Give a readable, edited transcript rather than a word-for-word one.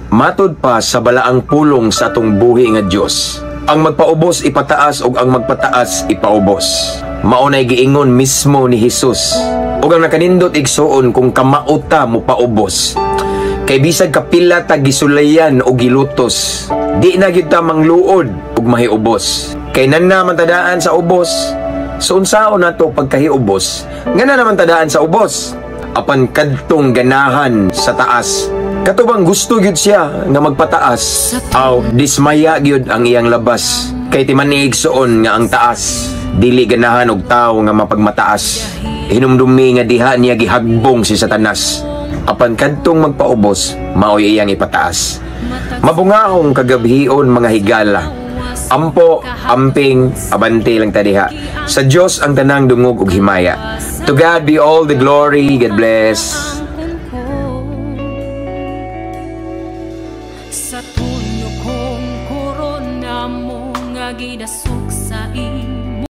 Matod pa sa balaang pulong sa atong buhi nga Dios, ang magpaubos ipataas ug ang magpataas ipaubos. Maunay giingon mismo ni Jesus. Ug ang nakanindot igsuon kung kamauta mo paubos. Kay bisag kapila ta gisulayan o gilutos, di na gyud ta mangluod ug mahiubos. Kay nanna man tadaan sa ubos. So unsaon nato pagkahiubos? Ngana naman tadaan sa ubos. Apan kadtong ganahan sa taas. Katubang gusto gyud siya nga magpataas. Aw dismaya gyud ang iyang labas. Kay timan ni igsuon nga ang taas dili ganahan og tawo nga mapagmataas. Hinumdumi nga diha niya gihagbong si Satanas. Apan kadtong magpaubos, maoy iyang ipataas. Mabungahong kagabhion mga higala. Ampo, amping, abante lang tadiha. Sa Dios ang tanang dungog ug himaya. To God be all the glory. God bless. Sa tunyo kong korona mo nga gidasok